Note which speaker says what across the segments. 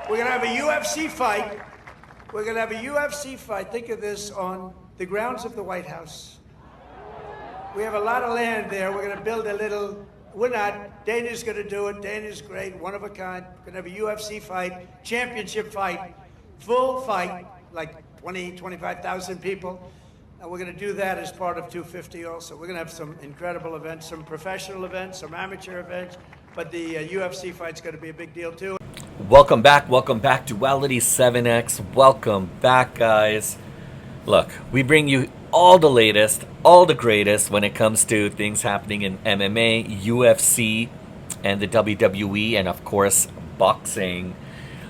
Speaker 1: We're going to have a UFC fight. We're going to have a UFC fight. Think of this, on the grounds of the White House. We have a lot of land there. We're going to build a little... We're not. Dana's going to do it. Dana's great, one of a kind. We're going to have a UFC fight, championship fight, full fight, like 20, 25,000 people. And we're going to do that as part of 250 also. We're going to have some incredible events, some professional events, some amateur events. But the UFC fight's going to be a big deal, too.
Speaker 2: Welcome back, Duality 7X. Welcome back, guys. Look, we bring you all the latest, all the greatest when it comes to things happening in MMA, UFC, and the WWE, and of course, boxing.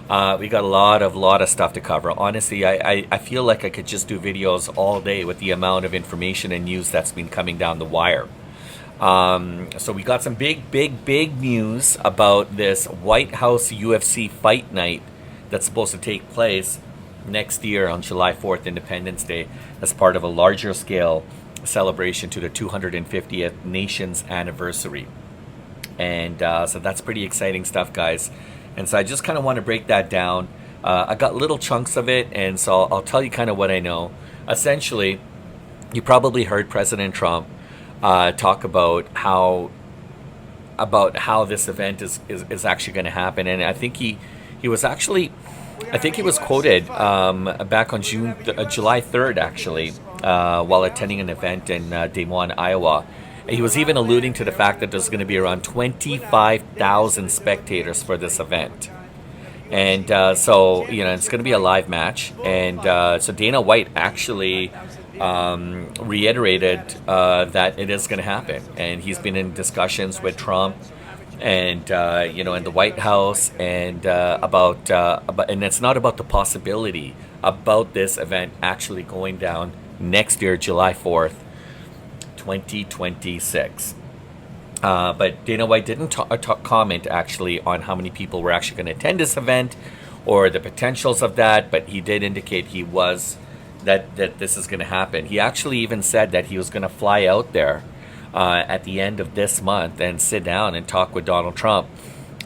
Speaker 2: We got a lot of stuff to cover. Honestly, I feel like I could just do videos all day with the amount of information and news that's been coming down the wire. So we got some big news about this White House UFC fight night that's supposed to take place next year on July 4th, Independence Day, as part of a larger scale celebration to the 250th nation's anniversary. And so that's pretty exciting stuff, guys. And so I just kind of want to break that down. I got little chunks of it, and so I'll tell you kind of what I know. Essentially, you probably heard President Trump talk about how this event is actually going to happen, and I think he was quoted back on July 3rd actually while attending an event in Des Moines, Iowa. He was even alluding to the fact that there's going to be around 25,000 spectators for this event. And so, it's going to be a live match. And so Dana White actually reiterated that it is going to happen. And he's been in discussions with Trump and, in the White House and about, and it's not about the possibility about this event actually going down next year, July 4th, 2026. But Dana White didn't comment actually on how many people were actually going to attend this event or the potentials of that, but he did indicate that this is going to happen. He actually even said that he was going to fly out there at the end of this month and sit down and talk with Donald Trump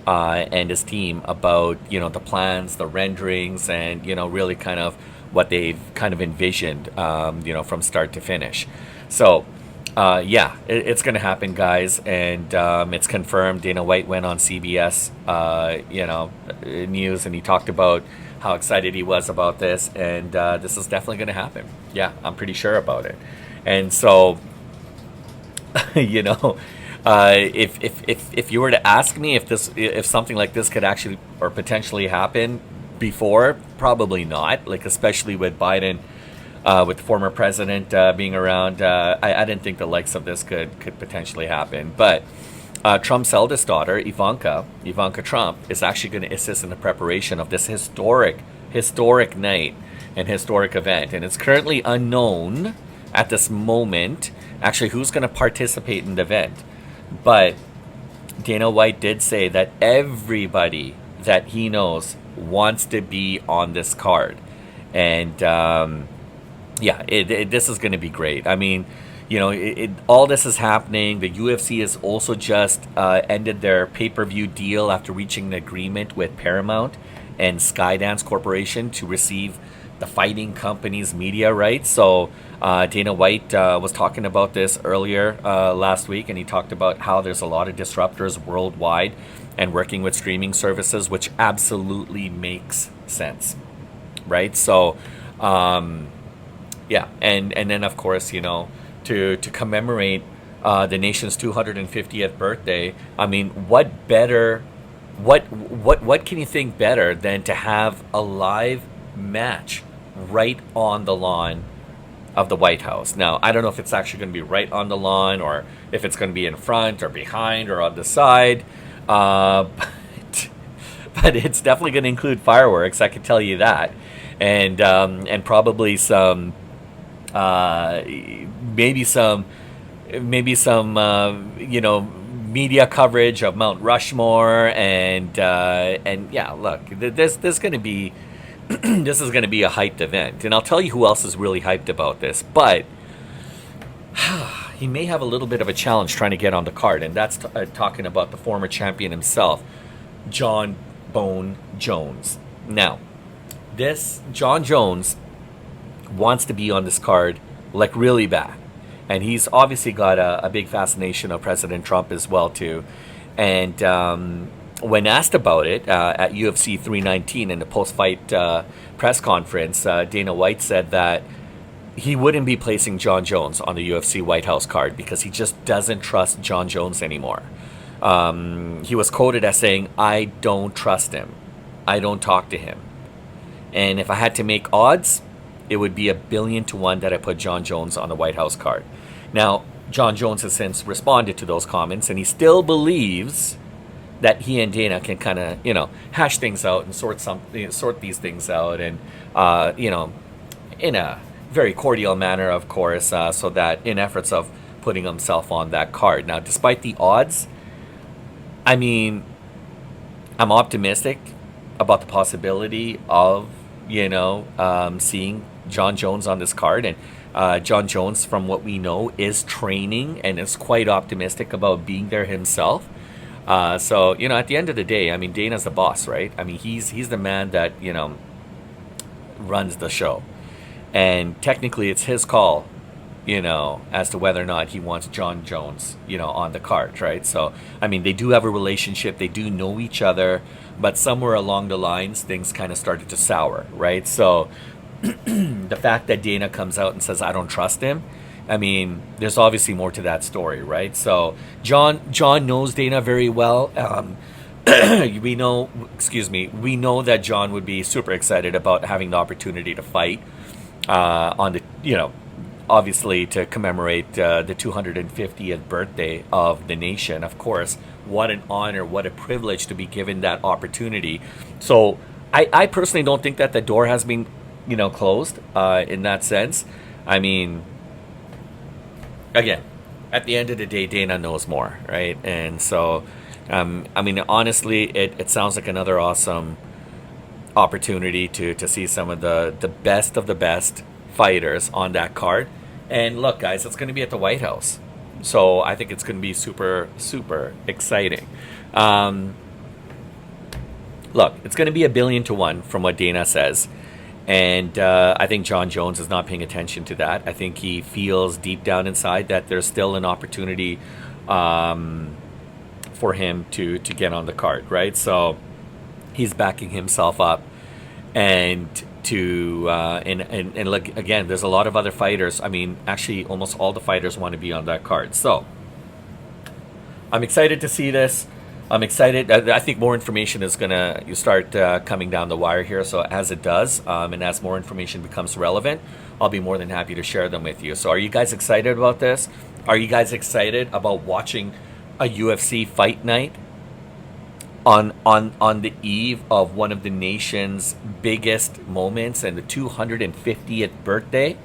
Speaker 2: and his team about the plans, the renderings, and really kind of what they've kind of envisioned from start to finish. So it's going to happen, guys, and it's confirmed. Dana White went on CBS, news, and he talked about how excited he was about this, and this is definitely going to happen. Yeah, I'm pretty sure about it. And so, if you were to ask me if something like this could actually or potentially happen before, probably not. Like, especially with Biden. With the former president being around, I didn't think the likes of this could potentially happen. But Trump's eldest daughter, Ivanka Trump, is actually going to assist in the preparation of this historic night and historic event. And it's currently unknown at this moment, actually, who's going to participate in the event. But Dana White did say that everybody that he knows wants to be on this card. And... this is going to be great. I mean, all this is happening. The UFC has also just ended their pay-per-view deal after reaching an agreement with Paramount and Skydance Corporation to receive the fighting company's media rights. So Dana White was talking about this earlier last week, and he talked about how there's a lot of disruptors worldwide and working with streaming services, which absolutely makes sense, right? So... and then of course, to commemorate the nation's 250th birthday. I mean, what can you think better than to have a live match right on the lawn of the White House? Now, I don't know if it's actually going to be right on the lawn or if it's going to be in front or behind or on the side, but it's definitely going to include fireworks. I can tell you that, and probably some. Maybe some media coverage of Mount Rushmore and look, this is going to be a hyped event, and I'll tell you who else is really hyped about this, but he may have a little bit of a challenge trying to get on the card, and that's talking about the former champion himself, Jon Jones. Now, this Jon Jones wants to be on this card like really bad. And he's obviously got a big fascination of President Trump as well too. And when asked about it at UFC 319 in the post-fight press conference, Dana White said that he wouldn't be placing Jon Jones on the UFC White House card because he just doesn't trust Jon Jones anymore. He was quoted as saying, "I don't trust him. I don't talk to him. And if I had to make odds, it would be 1,000,000,000 to 1 that I put Jon Jones on the White House card." Now, Jon Jones has since responded to those comments, and he still believes that he and Dana can kind of, hash things out and sort these things out, and in a very cordial manner, of course, so that in efforts of putting himself on that card. Now, despite the odds, I mean, I'm optimistic about the possibility of seeing Jon Jones on this card. And Jon Jones, from what we know, is training and is quite optimistic about being there himself. So at the end of the day, I mean, Dana's the boss, right? I mean, he's the man that runs the show, and technically it's his call, as to whether or not he wants Jon Jones, on the card, right? So I mean, they do have a relationship, they do know each other, but somewhere along the lines, things kind of started to sour, right? So the fact that Dana comes out and says, "I don't trust him," I mean, there's obviously more to that story, right? So Jon knows Dana very well. We know that Jon would be super excited about having the opportunity to fight on the, obviously to commemorate the 250th birthday of the nation. Of course, what an honor, what a privilege to be given that opportunity. So I personally don't think that the door has been closed in that sense. I mean, again, at the end of the day, Dana knows more, right? And so, I mean, honestly, it sounds like another awesome opportunity to see some of the best of the best fighters on that card. And look, guys, it's going to be at the White House. So I think it's going to be super, super exciting. Look, it's going to be 1,000,000,000 to 1 from what Dana says. And I think Jon Jones is not paying attention to that. I think he feels deep down inside that there's still an opportunity for him to get on the card, right? So he's backing himself up. And and look, again, there's a lot of other fighters. I mean, actually, almost all the fighters want to be on that card. So I'm excited to see this. I'm excited. I think more information is going to start coming down the wire here. So as it does, and as more information becomes relevant, I'll be more than happy to share them with you. So are you guys excited about this? Are you guys excited about watching a UFC fight night on the eve of one of the nation's biggest moments and the 250th birthday?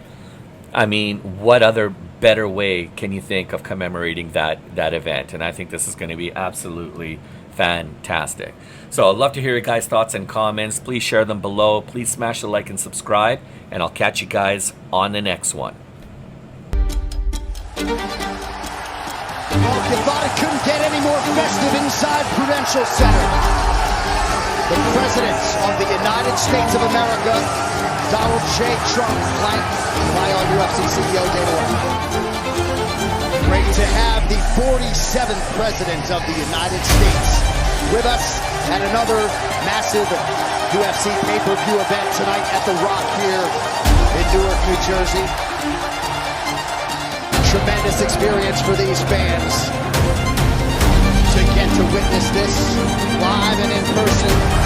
Speaker 2: I mean, what other better way can you think of commemorating that event? And I think this is going to be absolutely fantastic. So I'd love to hear your guys' thoughts and comments. Please share them below. Please smash the like and subscribe, and I'll catch you guys on the next one.
Speaker 3: Well, if you thought it couldn't get any more festive inside Prudential Center, the President of the United States of America, Donald J. Trump, flanked by our UFC CEO, Dana White. Great to have the 47th President of the United States with us at another massive UFC pay-per-view event tonight at The Rock here in Newark, New Jersey. Tremendous experience for these fans to get to witness this live and in person.